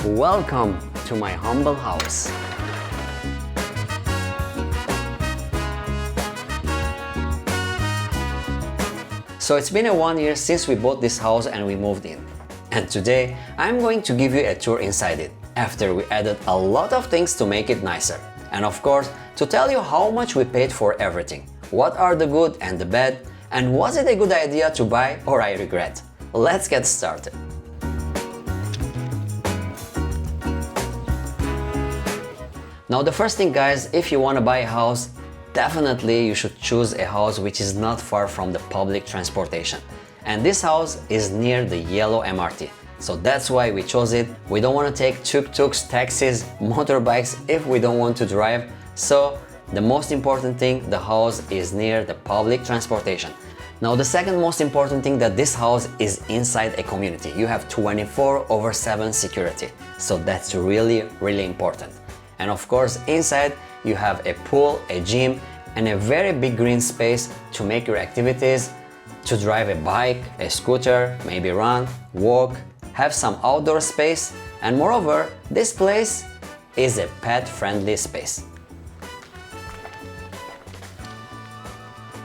Welcome to my humble house. So it's been 1 year since we bought this house and we moved in. And today I'm going to give you a tour inside it, after we added a lot of things to make it nicer. And of course, to tell you how much we paid for everything, what are the good and the bad, and was it a good idea to buy or I regret. Let's get started. Now the first thing, guys, if you want to buy a house, definitely you should choose a house which is not far from the public transportation. And this house is near the yellow MRT. So that's why we chose it. We don't want to take tuk-tuks, taxis, motorbikes if we don't want to drive. So the most important thing, the house is near the public transportation. Now the second most important thing, that this house is inside a community. You have 24/7 security. So that's really important. And of course, inside you have a pool, a gym, and a very big green space to make your activities, to drive a bike, a scooter, maybe run, walk, have some outdoor space, and moreover, this place is a pet-friendly space.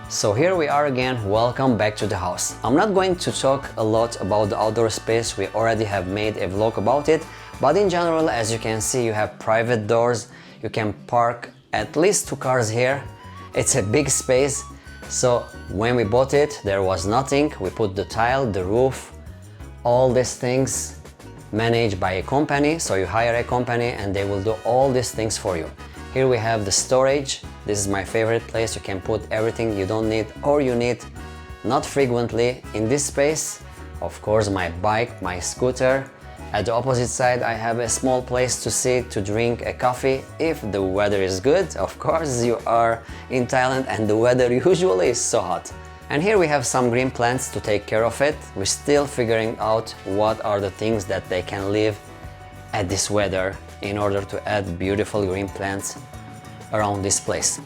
So here we are again, welcome back to the house. I'm not going to talk a lot about the outdoor space, we already have made a vlog about it, but in general, as you can see, you have private doors, you can park at least 2 cars here. It's a big space. So when we bought it, there was nothing. We put the tile, the roof, all these things managed by a company. So you hire a company and they will do all these things for you. Here we have the storage. This is my favorite place. You can put everything you don't need or you need not frequently in this space. Of course, my bike, my scooter. At the opposite side, I have a small place to sit, to drink a coffee if the weather is good. Of course, you are in Thailand and the weather usually is so hot. And here we have some green plants to take care of it. We're still figuring out what are the things that they can live at this weather in order to add beautiful green plants around this place.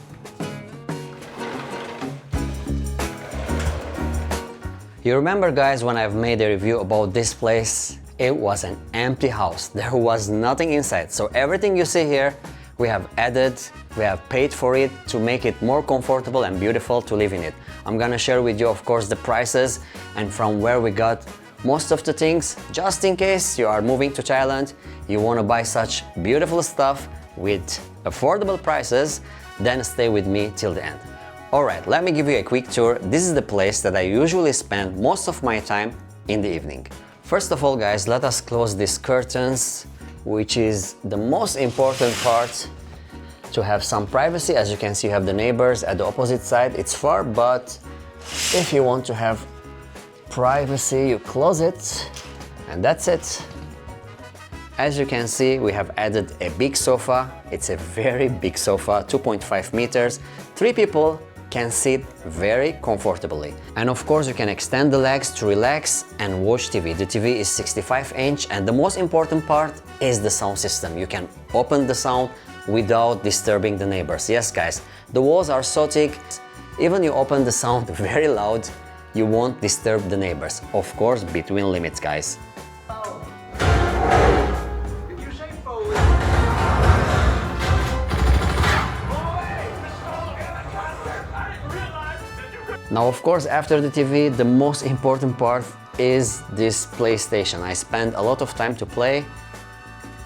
You remember, guys, when I've made a review about this place, it was an empty house. There was nothing inside. So everything you see here, we have added, we have paid for it to make it more comfortable and beautiful to live in it. I'm gonna share with you, of course, the prices and from where we got most of the things, just in case you are moving to Thailand, you want to buy such beautiful stuff with affordable prices, then stay with me till the end. Alright, let me give you a quick tour. This is the place that I usually spend most of my time in the evening. First of all, guys, let us close these curtains, which is the most important part, to have some privacy. As you can see, you have the neighbors at the opposite side. It's far, but if you want to have privacy, you close it, and that's it. As you can see, we have added a big sofa. It's a very big sofa, 2.5 meters. 3 people can sit very comfortably. And of course, you can extend the legs to relax and watch TV. The TV is 65-inch, and the most important part is the sound system. You can open the sound without disturbing the neighbors. Yes, guys, the walls are so thick, even you open the sound very loud, you won't disturb the neighbors. Of course, between limits, guys. Now, of course, after the TV, the most important part is this PlayStation. I spend a lot of time to play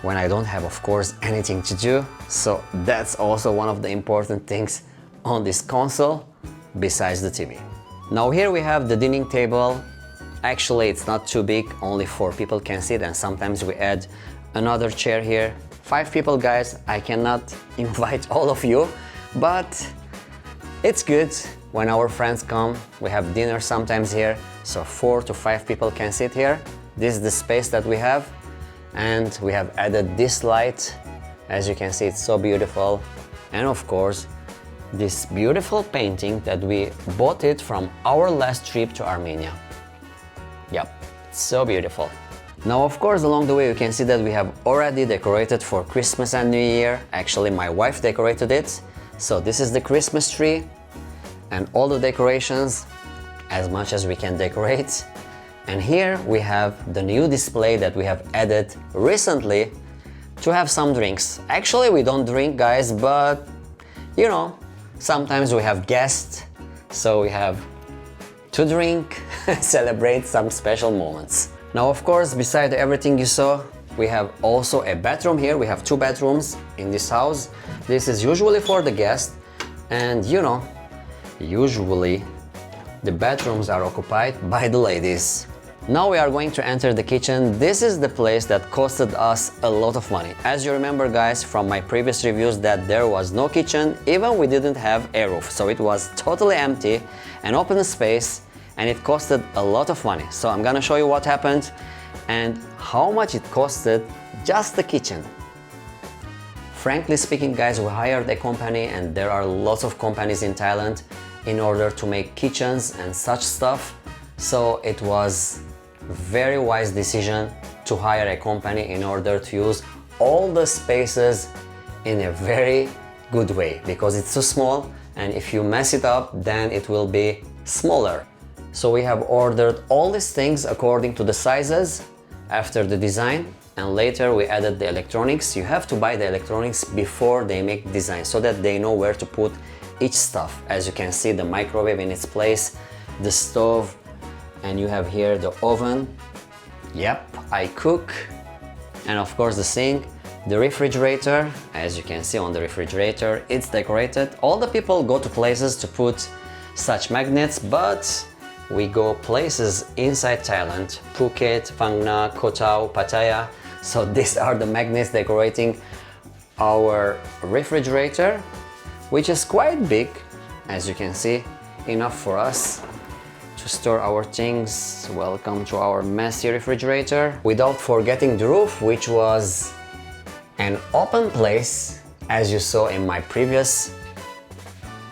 when I don't have, of course, anything to do. So that's also one of the important things on this console, besides the TV. Now here we have the dining table. Actually, it's not too big, only 4 people can sit, and sometimes we add another chair here. 5 people, guys, I cannot invite all of you, but it's good. When our friends come, we have dinner sometimes here, so 4 to 5 people can sit here. This is the space that we have, and we have added this light. As you can see, it's so beautiful. And of course, this beautiful painting that we bought it from our last trip to Armenia. Yep, it's so beautiful. Now, of course, along the way you can see that we have already decorated for Christmas and New Year. Actually, my wife decorated it. So this is the Christmas tree and all the decorations, as much as we can decorate. And here we have the new display that we have added recently to have some drinks. Actually, we don't drink, guys, but you know, sometimes we have guests, so we have to drink, celebrate some special moments. Now, of course, beside everything you saw, we have also a bathroom here. We have 2 bedrooms in this house. This is usually for the guests, and you know, usually the bathrooms are occupied by the ladies. Now we are going to enter the kitchen. This is the place that costed us a lot of money. As you remember, guys, from my previous reviews, that there was no kitchen, even we didn't have a roof. So it was totally empty, an open space, and it costed a lot of money. So I'm gonna show you what happened and how much it costed just the kitchen. Frankly speaking, guys, we hired a company, and there are lots of companies in Thailand in order to make kitchens and such stuff. So it was very wise decision to hire a company in order to use all the spaces in a very good way, because it's too small, and if you mess it up, then it will be smaller. So we have ordered all these things according to the sizes after the design, and later we added the electronics. You have to buy the electronics before they make design so that they know where to put each stuff. As you can see, the microwave in its place, the stove, and you have here the oven. Yep, I cook. And of course the sink, the refrigerator. As you can see on the refrigerator, it's decorated. All the people go to places to put such magnets, but we go places inside Thailand: Phuket, Phang Nga, Koh Tao, Pattaya. So these are the magnets decorating our refrigerator, which is quite big, as you can see, enough for us to store our things. Welcome to our messy refrigerator. Without forgetting the roof, which was an open place, as you saw in my previous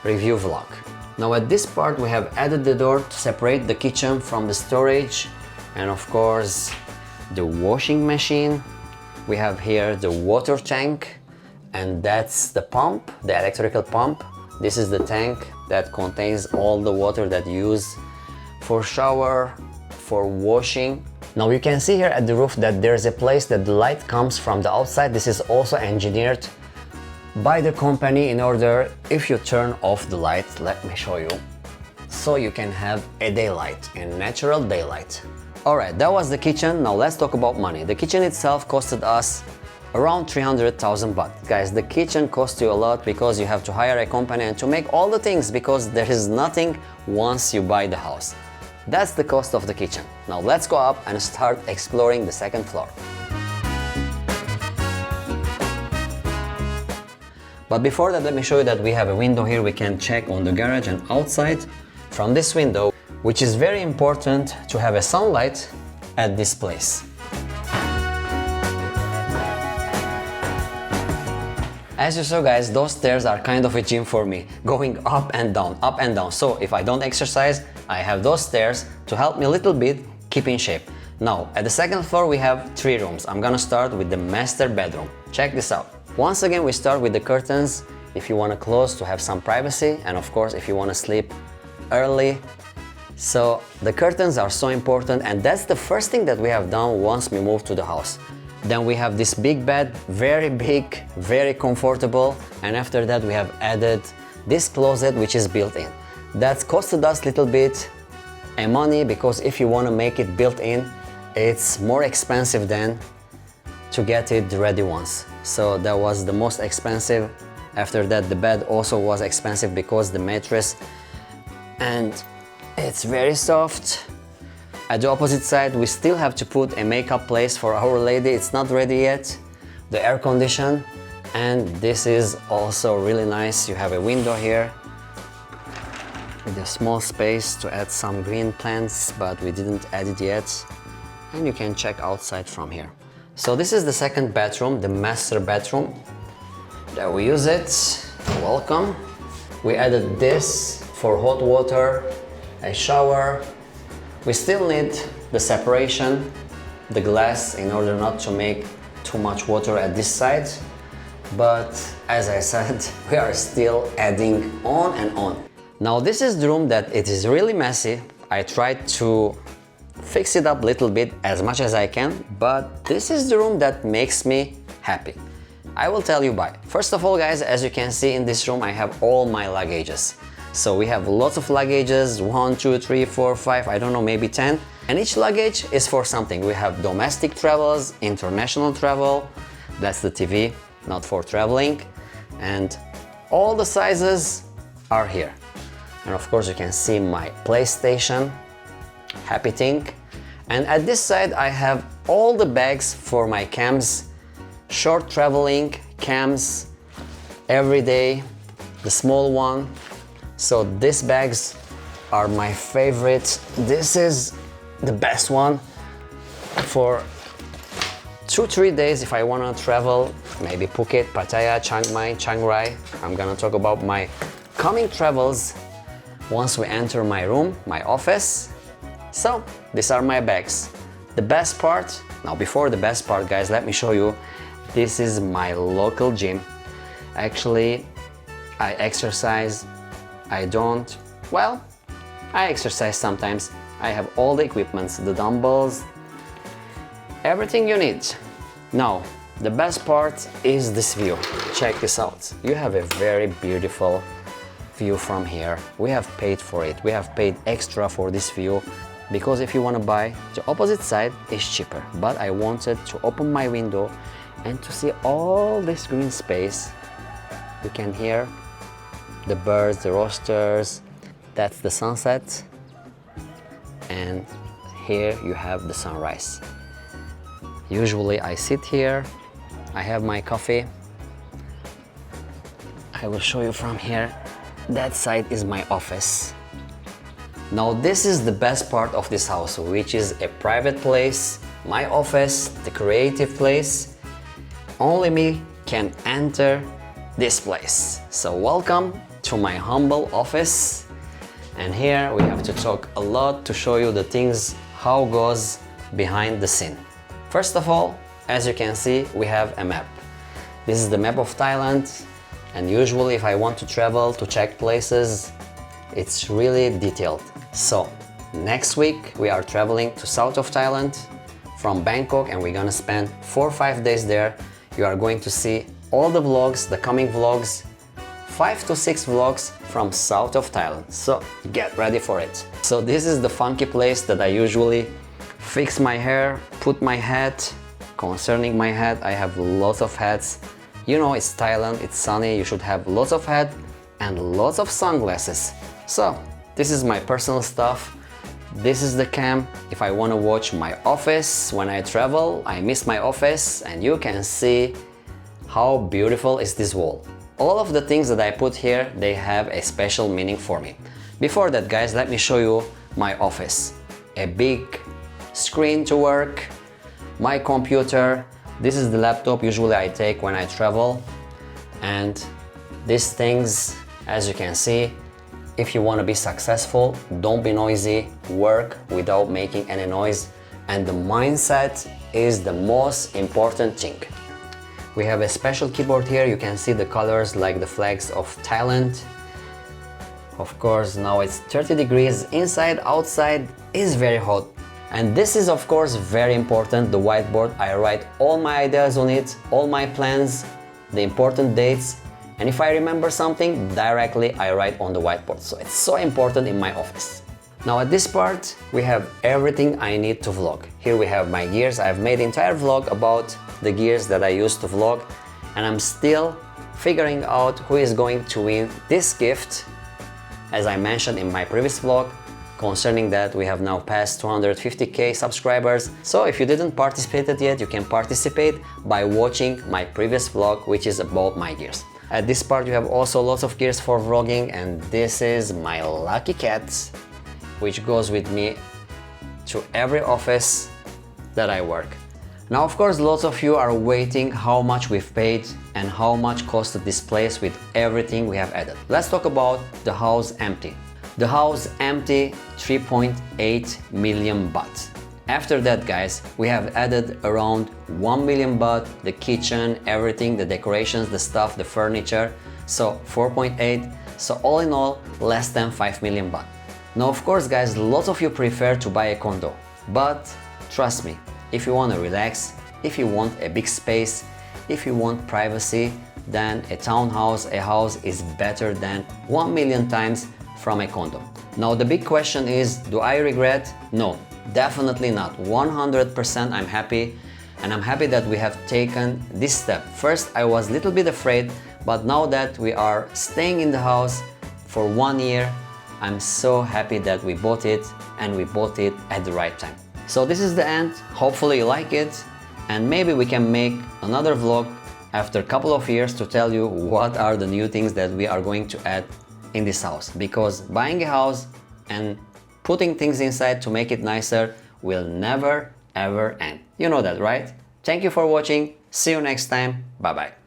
review vlog. Now at this part we have added the door to separate the kitchen from the storage, and of course the washing machine. We have here the water tank, and that's the pump, the electrical pump. This is the tank that contains all the water that you use for shower, for washing. Now you can see here at the roof that there's a place that the light comes from the outside. This is also engineered by the company in order, if you turn off the light, let me show you, so you can have a daylight, a natural daylight. Alright, that was the kitchen. Now let's talk about money. The kitchen itself costed us around 300,000 baht. Guys, the kitchen costs you a lot because you have to hire a company and to make all the things, because there is nothing once you buy the house. That's the cost of the kitchen. Now let's go up and start exploring the second floor. But before that, let me show you that we have a window here. We can check on the garage and outside from this window, which is very important to have a sunlight at this place. As you saw, guys, those stairs are kind of a gym for me, going up and down, up and down. So if I don't exercise, I have those stairs to help me a little bit keep in shape. Now, at the second floor, we have 3 rooms. I'm gonna start with the master bedroom. Check this out. Once again, we start with the curtains if you want to close to have some privacy, and of course if you want to sleep early. So the curtains are so important, and that's the first thing that we have done once we moved to the house. Then we have this big bed, very big, very comfortable, and after that we have added this closet which is built in. That's costed us a little bit money, because if you want to make it built in, it's more expensive than to get it the ready ones. So that was the most expensive. After that the bed also was expensive because the mattress, and it's very soft. At the opposite side we still have to put a makeup place for our lady. It's not ready yet. The air condition, and this is also really nice. You have a window here with a small space to add some green plants, but we didn't add it yet, and you can check outside from here. So this is the second bedroom, the master bedroom. There we use it. Welcome. We added this for hot water, a shower. We still need the separation, the glass, in order not to make too much water at this side. But as I said, we are still adding on and on. Now this is the room that it is really messy. I tried to fix it up a little bit as much as I can, but this is the room that makes me happy. I will tell you why. First of all, guys, as you can see in this room, I have all my luggages. So we have lots of luggages, 1, 2, 3, 4, 5, I don't know, maybe 10. And each luggage is for something. We have domestic travels, international travel, that's the TV, not for traveling. And all the sizes are here. And of course you can see my PlayStation, happy thing. And at this side I have all the bags for my cams, short traveling cams, every day, the small one. So these bags are my favorite. This is the best one for 2-3 days if I want to travel, maybe Phuket, Pattaya, Chiang Mai, Chiang Rai. I'm gonna talk about my coming travels once we enter my room, my office. So these are my bags. The best part, now before the best part, guys, let me show you. This is my local gym. Actually, I exercise. I don't, well, I exercise sometimes. I have all the equipments, the dumbbells, everything you need. Now, the best part is this view. Check this out. You have a very beautiful view from here. We have paid for it. We have paid extra for this view because if you want to buy, the opposite side is cheaper. But I wanted to open my window and to see all this green space. You can hear the birds, the roosters. That's the sunset. And here you have the sunrise. Usually I sit here, I have my coffee. I will show you from here. That side is my office. Now this is the best part of this house, which is a private place, my office, the creative place. Only me can enter this place. So welcome to my humble office. And here we have to talk a lot to show you the things, how goes behind the scene. First of all, as you can see, we have a map. This is the map of Thailand, and usually if I want to travel to check places, it's really detailed. So next week we are traveling to south of Thailand from Bangkok, and we're gonna spend 4 or 5 days there. You are going to see all the vlogs, the coming vlogs, 5 to 6 vlogs from south of Thailand. So get ready for it. So this is the funky place that I usually fix my hair, put my hat. Concerning my hat, I have lots of hats. You know, it's Thailand, it's sunny, you should have lots of hat and lots of sunglasses. So this is my personal stuff. This is the cam. If I want to watch my office when I travel, I miss my office, and you can see how beautiful is this wall. All of the things that I put here, they have a special meaning for me. Before that, guys, let me show you my office. A big screen to work, my computer. This is the laptop usually I take when I travel. And these things, as you can see, if you want to be successful, don't be noisy, work without making any noise. And the mindset is the most important thing. We have a special keyboard here. You can see the colors like the flags of Thailand. Of course, now it's 30 degrees inside, outside is very hot. And this is of course very important, the whiteboard. I write all my ideas on it, all my plans, the important dates. And if I remember something, directly I write on the whiteboard. So it's so important in my office. Now at this part, we have everything I need to vlog. Here we have my gears. I've made an entire vlog about the gears that I use to vlog. And I'm still figuring out who is going to win this gift. As I mentioned in my previous vlog, concerning that we have now passed 250k subscribers. So if you didn't participate yet, you can participate by watching my previous vlog, which is about my gears. At this part you have also lots of gears for vlogging, and this is my lucky cat, which goes with me to every office that I work. Now of course lots of you are waiting how much we've paid and how much costed this place with everything we have added. Let's talk about the house empty. The house empty, 3.8 million baht. After that, guys, we have added around 1 million baht, the kitchen, everything, the decorations, the stuff, the furniture. So 4.8, so all in all, less than 5 million baht. Now, of course, guys, lots of you prefer to buy a condo. But trust me, if you want to relax, if you want a big space, if you want privacy, then a townhouse, a house is better than 1 million times from a condo. Now the big question is, do I regret? No, definitely not. 100% I'm happy, and I'm happy that we have taken this step. First I was a little bit afraid, but now that we are staying in the house for 1 year, I'm so happy that we bought it, and we bought it at the right time. So this is the end. Hopefully you like it, and maybe we can make another vlog after a couple of years to tell you what are the new things that we are going to add in this house, because buying a house and putting things inside to make it nicer will never ever end. You know that, right? Thank you for watching. See you next time. Bye bye.